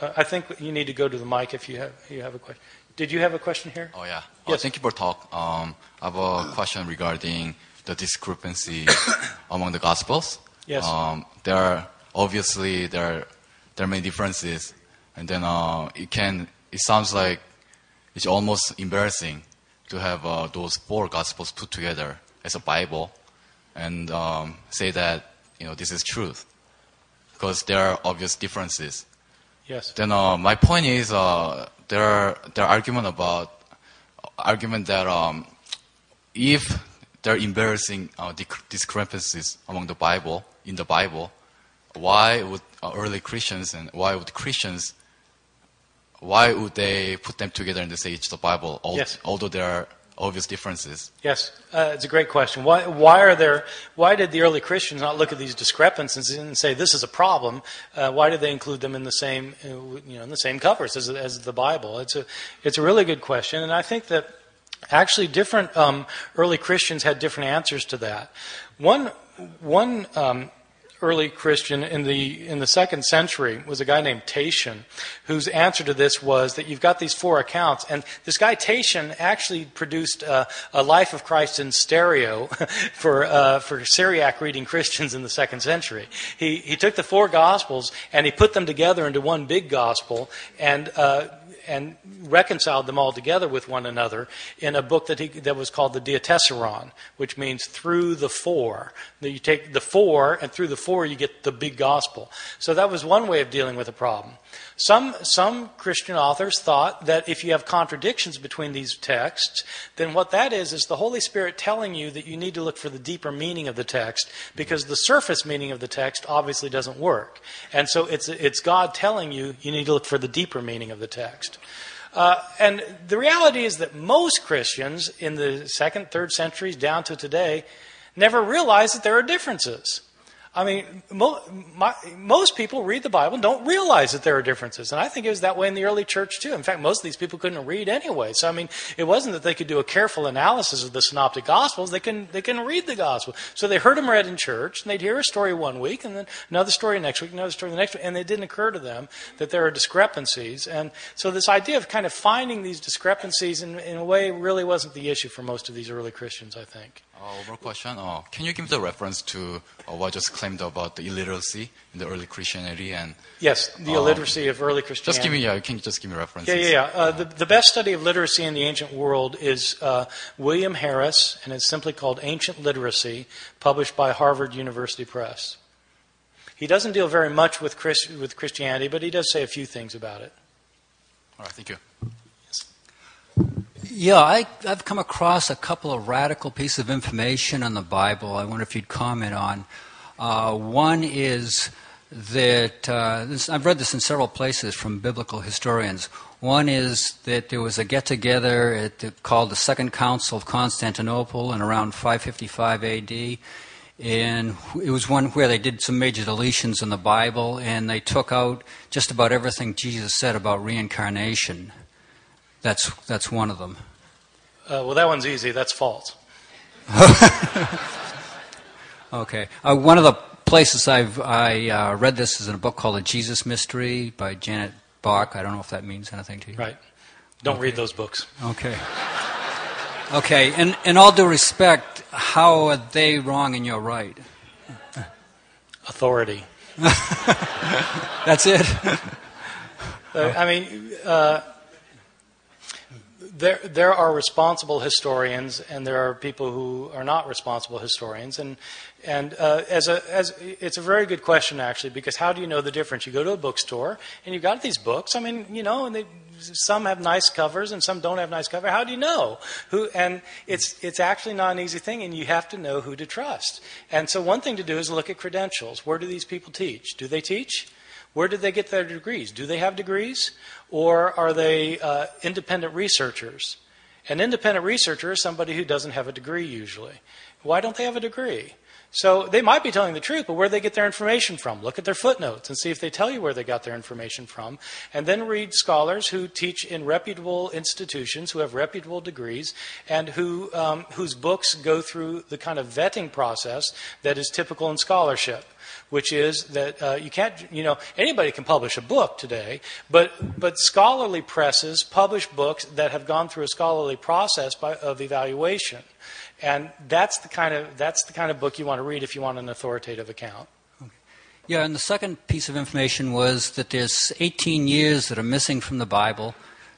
I think you need to go to the mic if you have a question. Did you have a question here? Oh, yeah. Yes. Thank you for talk. I have a question regarding the discrepancy among the Gospels. Yes. There are many differences, and then it sounds like it's almost embarrassing to have those 4 Gospels put together as a Bible and say that this is truth, because there are obvious differences. Yes. Then my point is there are argument that if there are embarrassing discrepancies among the Bible in the Bible, why would early Christians and why would they put them together and they say it's the Bible, although there are obvious differences? Yes, it's a great question. Why did the early Christians not look at these discrepancies and say this is a problem? Why did they include them in the same covers as the Bible? It's a really good question, and I think that actually different early Christians had different answers to that. One early Christian in the 2nd century was a guy named Tatian, whose answer to this was that you've got these 4 accounts, and this guy Tatian actually produced a Life of Christ in stereo for Syriac reading Christians in the 2nd century. He took the 4 Gospels and he put them together into one big Gospel and reconciled them all together with one another in a book that was called the Diatessaron, which means through the 4. You take the 4, and through the 4 you get the big gospel. So that was one way of dealing with a problem. Some Christian authors thought that if you have contradictions between these texts, then what that is the Holy Spirit telling you that you need to look for the deeper meaning of the text, because the surface meaning of the text obviously doesn't work. And so it's God telling you need to look for the deeper meaning of the text. And the reality is that most Christians in the 2nd, 3rd centuries down to today never realized that there are differences. I mean, most people read the Bible and don't realize that there are differences. And I think it was that way in the early church too. In fact, most of these people couldn't read anyway. So, I mean, it wasn't that they could do a careful analysis of the synoptic Gospels. They couldn't read the Gospel. So they heard them read in church, and they'd hear a story one week, and then another story next week, another story the next week. And it didn't occur to them that there are discrepancies. And so this idea of kind of finding these discrepancies in a way really wasn't the issue for most of these early Christians, I think. One more question. Can you give the reference to what just claimed about the illiteracy in the early Christianity? And yes, the illiteracy of early Christianity. Can you just give me references? Yeah. The best study of literacy in the ancient world is William Harris, and it's simply called Ancient Literacy, published by Harvard University Press. He doesn't deal very much with Christianity, but he does say a few things about it. All right, thank you. Yeah, I've come across a couple of radical pieces of information on the Bible I wonder if you'd comment on. One is that, I've read this in several places from biblical historians. One is that there was a get-together called the Second Council of Constantinople in around 555 A.D., and it was one where they did some major deletions in the Bible, and they took out just about everything Jesus said about reincarnation. That's one of them. Well, that one's easy. That's false. Okay. One of the places I read this is in a book called The Jesus Mystery by Janet Bach. I don't know if that means anything to you. Right. Don't read those books. Okay. Okay. And in all due respect, how are they wrong and you're right? Authority. That's it? I mean... There are responsible historians, and there are people who are not responsible historians, and it's a very good question actually, because how do you know the difference? You go to a bookstore and you've got these books. I mean, and some have nice covers and some don't have nice covers. How do you know who? And it's actually not an easy thing, and you have to know who to trust. And so one thing to do is look at credentials. Where do these people teach? Do they teach? Where did they get their degrees? Do they have degrees? Or are they independent researchers? An independent researcher is somebody who doesn't have a degree usually. Why don't they have a degree? So they might be telling the truth, but where do they get their information from? Look at their footnotes and see if they tell you where they got their information from. And then read scholars who teach in reputable institutions, who have reputable degrees, and whose books go through the kind of vetting process that is typical in scholarship. which is that you can't, anybody can publish a book today, but scholarly presses publish books that have gone through a scholarly process of evaluation. And that's the kind of book you want to read if you want an authoritative account. Yeah, and the second piece of information was that there's 18 years that are missing from the Bible,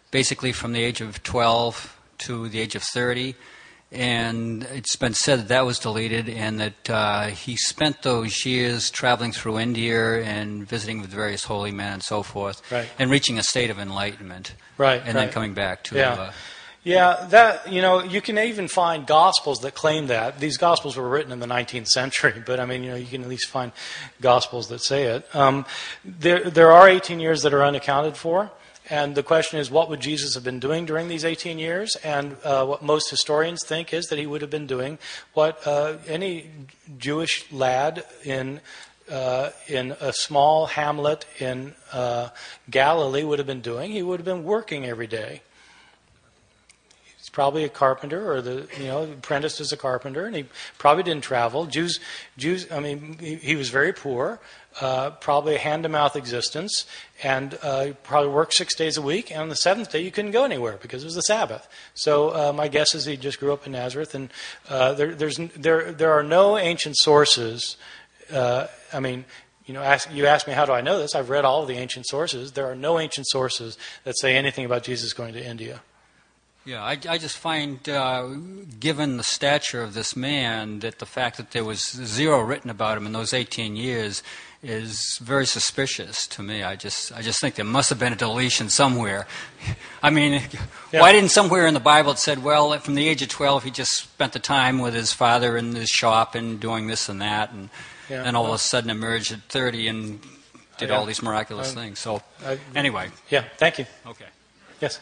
basically from the age of 12 to the age of 30. And it's been said that was deleted, and that he spent those years traveling through India and visiting with various holy men and so forth, right, and reaching a state of enlightenment. Right, and then coming back to... Yeah, that, you can even find Gospels that claim that. These Gospels were written in the 19th century, but you can at least find Gospels that say it. There are 18 years that are unaccounted for, and the question is, what would Jesus have been doing during these 18 years? And what most historians think is that he would have been doing what any Jewish lad in a small hamlet in Galilee would have been doing. He would have been working every day. Probably a carpenter, or apprenticed as a carpenter, and he probably didn't travel. Jews. He was very poor, probably a hand-to-mouth existence, and probably worked 6 days a week. And on the seventh day, you couldn't go anywhere because it was the Sabbath. So my guess is he just grew up in Nazareth, and there are no ancient sources. You asked me, how do I know this? I've read all of the ancient sources. There are no ancient sources that say anything about Jesus going to India. Yeah, I just find, given the stature of this man, that the fact that there was zero written about him in those 18 years is very suspicious to me. I just think there must have been a deletion somewhere. Why didn't somewhere in the Bible it said, well, from the age of 12 he just spent the time with his father in his shop and doing this and that, and then all of a sudden emerged at 30 and did all these miraculous things. So, anyway. Yeah, thank you. Okay. Yes.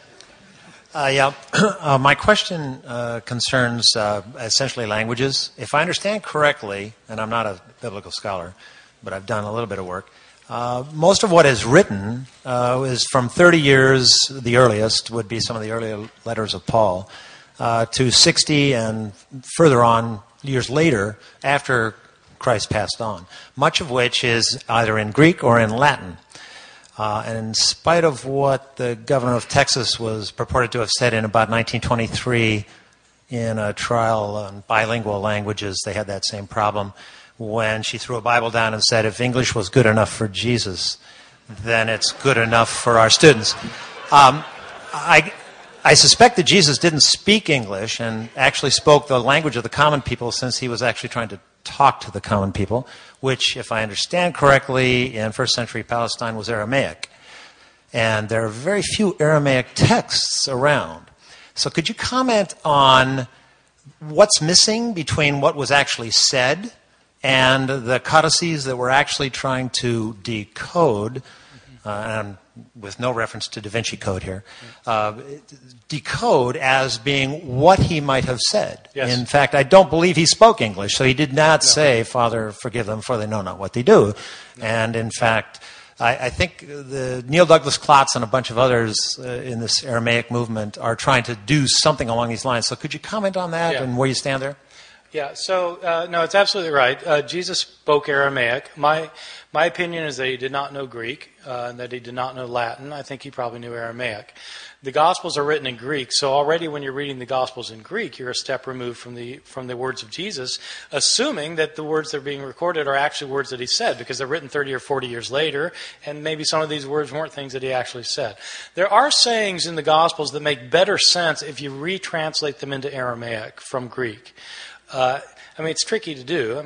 My question concerns essentially languages. If I understand correctly, and I'm not a biblical scholar, but I've done a little bit of work, most of what is written is from 30 years, the earliest would be some of the earlier letters of Paul, to 60 and further on years later after Christ passed on, much of which is either in Greek or in Latin. And in spite of what the governor of Texas was purported to have said in about 1923 in a trial on bilingual languages, they had that same problem when she threw a Bible down and said, if English was good enough for Jesus, then it's good enough for our students. I suspect that Jesus didn't speak English and actually spoke the language of the common people, since he was actually trying to talk to the common people, which, if I understand correctly, in first century Palestine was Aramaic. And there are very few Aramaic texts around. So could you comment on what's missing between what was actually said and the codices that we're actually trying to decode, and with no reference to Da Vinci Code here, decode as being what he might have said. Yes. In fact, I don't believe he spoke English, so he did not say, Father, forgive them, for they know not what they do. No. And in fact, I think the Neil Douglas Klotz and a bunch of others in this Aramaic movement are trying to do something along these lines. So could you comment on that and where you stand there? Yeah, so, no, it's absolutely right. Jesus spoke Aramaic. My opinion is that he did not know Greek, and that he did not know Latin. I think he probably knew Aramaic. The Gospels are written in Greek, so already when you're reading the Gospels in Greek, you're a step removed from the words of Jesus, assuming that the words that are being recorded are actually words that he said, because they're written 30 or 40 years later, and maybe some of these words weren't things that he actually said. There are sayings in the Gospels that make better sense if you retranslate them into Aramaic from Greek. It's tricky to do.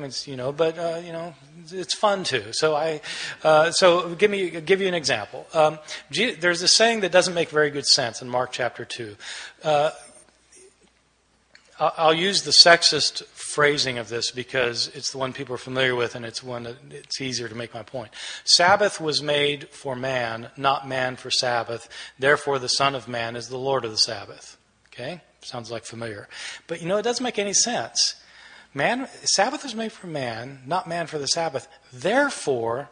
It's fun too. So give you an example. There's a saying that doesn't make very good sense in Mark chapter 2. I'll use the sexist phrasing of this because it's the one people are familiar with, and it's one that it's easier to make my point. Sabbath was made for man, not man for Sabbath. Therefore, the Son of Man is the Lord of the Sabbath. Okay? Sounds like familiar. But it doesn't make any sense. Sabbath was made for man, not man for the Sabbath. Therefore,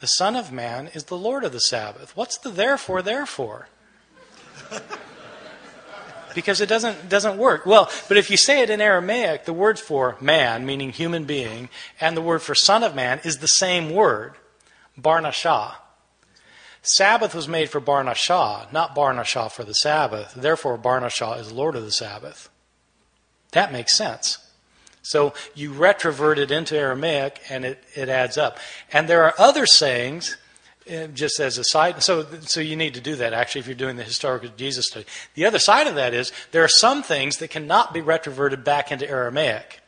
the Son of Man is the Lord of the Sabbath. What's the therefore? because it doesn't work. Well, but if you say it in Aramaic, the word for man, meaning human being, and the word for son of man is the same word, Barnashah. Sabbath was made for Barnashah, not Barnashah for the Sabbath. Therefore, Barnashah is Lord of the Sabbath. That makes sense. So you retrovert it into Aramaic, and it adds up. And there are other sayings, just as a side, so you need to do that, actually, if you're doing the historical Jesus study. The other side of that is, there are some things that cannot be retroverted back into Aramaic.